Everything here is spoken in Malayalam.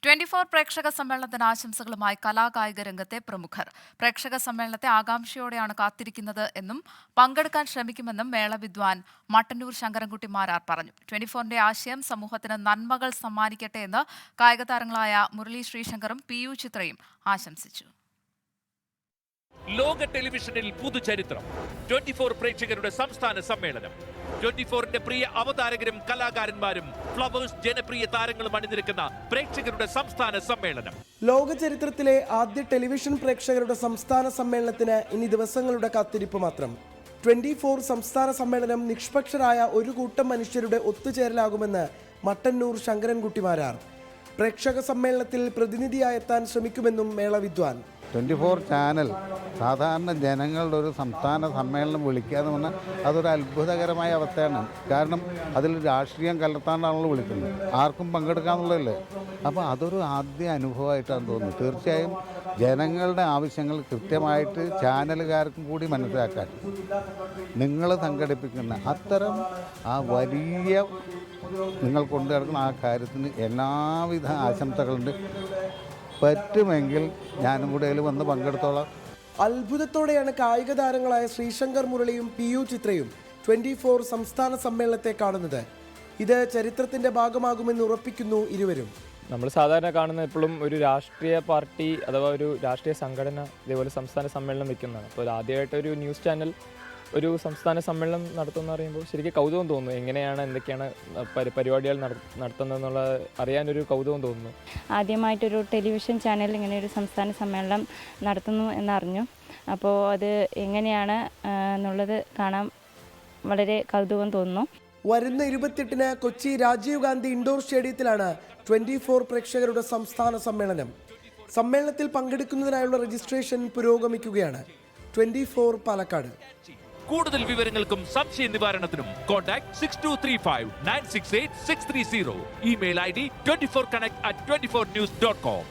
24 പ്രേക്ഷക സമ്മേളനത്തിന് ആശംസകളുമായി കലാകായിക രംഗത്തെ പ്രമുഖർ. പ്രേക്ഷക സമ്മേളനത്തെ ആകാംക്ഷയോടെയാണ് കാത്തിരിക്കുന്നത് എന്നും പങ്കെടുക്കാൻ ശ്രമിക്കുമെന്നും മേള വിദ്വാൻ മട്ടന്നൂർ ശങ്കരൻകുട്ടി മാരാർ പറഞ്ഞു. 24ന്റെ ആശയം സമൂഹത്തിന് നന്മകൾ സമ്മാനിക്കട്ടെ എന്ന് കായിക താരങ്ങളായ മുരളി ശ്രീശങ്കറും PU ചിത്രയും ആശംസിച്ചു. ലോക ടെലിവിഷനിൽ പുതുചരിത്രം 24 പ്രേക്ഷകരുടെ സംസ്ഥാന സമ്മേളനം. 24ന്റെ പ്രിയ അവതാരകരും കലാകാരന്മാരും ഫ്ലവേഴ്സ് ജനപ്രിയ താരങ്ങളും അണിനിരക്കുന്ന പ്രേക്ഷകരുടെ സംസ്ഥാന സമ്മേളനം. ലോക ചരിത്രത്തിലെ ആദ്യ ടെലിവിഷൻ പ്രേക്ഷകരുടെ സംസ്ഥാന സമ്മേളനത്തിന് ഇനി ദിവസങ്ങളുടെ കാത്തിരിപ്പ് മാത്രം. 24 സംസ്ഥാന സമ്മേളനം നിഷ്പക്ഷരായ ഒരു കൂട്ടം മനുഷ്യരുടെ ഒത്തുചേരലാകുമെന്ന് മട്ടന്നൂർ ശങ്കരൻകുട്ടി മാരാർ. പ്രേക്ഷക സമ്മേളനത്തിൽ പ്രതിനിധിയായി എത്താൻ ശ്രമിക്കുമെന്നും മേള വിദ്വാൻ. 24 ചാനൽ സാധാരണ ജനങ്ങളുടെ ഒരു സംസ്ഥാന സമ്മേളനം വിളിക്കാതെ വന്നാൽ അതൊരു അത്ഭുതകരമായ അവസ്ഥയാണ്. കാരണം അതിൽ രാഷ്ട്രീയം കലർത്താണ്ടാണല്ലോ വിളിക്കുന്നത്, ആർക്കും പങ്കെടുക്കാമെന്നുള്ളതല്ലേ. അപ്പോൾ അതൊരു ആദ്യ അനുഭവമായിട്ടാണ് തോന്നുന്നത്. തീർച്ചയായും ജനങ്ങളുടെ ആവശ്യങ്ങൾ കൃത്യമായിട്ട് ചാനലുകാർക്കും കൂടി മനസ്സിലാക്കാൻ നിങ്ങൾ സംഘടിപ്പിക്കുന്ന അത്തരം ആ വലിയ നിങ്ങൾ കൊണ്ടു നടക്കുന്ന ആ കാര്യത്തിന് എല്ലാവിധ ആശംസകളുണ്ട്. പറ്റുമെങ്കിൽ ഞാനും കൂടെ അതിൽ വന്ന് പങ്കെടുത്തോളാം. അത്ഭുതത്തോടെയാണ് കായിക താരങ്ങളായ ശ്രീശങ്കർ മുരളിയും PU ചിത്രയും 24 സംസ്ഥാന സമ്മേളനത്തെ കാണുന്നത്. ഇത് ചരിത്രത്തിന്റെ ഭാഗമാകുമെന്ന് ഉറപ്പിക്കുന്നു ഇരുവരും. നമ്മൾ സാധാരണ കാണുന്ന എപ്പോഴും ഒരു രാഷ്ട്രീയ പാർട്ടി അഥവാ ഒരു രാഷ്ട്രീയ സംഘടന ഇതേപോലെ സംസ്ഥാന സമ്മേളനം വയ്ക്കുന്നതാണ്. അപ്പോൾ ആദ്യമായിട്ട് ഒരു ന്യൂസ് ചാനൽ ഒരു സംസ്ഥാന സമ്മേളനം നടത്തുമെന്ന് പറയുമ്പോൾ ശരിക്കും കൗതുകം തോന്നുന്നു. എങ്ങനെയാണ് എന്തൊക്കെയാണ് പരിപാടികൾ നടത്തുന്നതെന്നുള്ള അറിയാനൊരു കൗതുകം തോന്നുന്നു. ആദ്യമായിട്ടൊരു ടെലിവിഷൻ ചാനൽ ഇങ്ങനെ ഒരു സംസ്ഥാന സമ്മേളനം നടത്തുന്നു എന്നറിഞ്ഞു. അപ്പോൾ അത് എങ്ങനെയാണ് എന്നുള്ളത് കാണാൻ വളരെ കൗതുകം തോന്നുന്നു. വരുന്ന 28-ന് കൊച്ചി രാജീവ് ഗാന്ധി ഇൻഡോർ സ്റ്റേഡിയത്തിലാണ് 24 പ്രേക്ഷകരുടെ സംസ്ഥാന സമ്മേളനം. സമ്മേളനത്തിൽ പങ്കെടുക്കുന്നതിനായുള്ള രജിസ്ട്രേഷൻ പുരോഗമിക്കുകയാണ്. 24 പാലക്കാട്. കൂടുതൽ വിവരങ്ങൾക്കും സംശയ നിവാരണത്തിനും കോൺടാക്ട് 6235 968 630. Email ID 24connect@24news.com.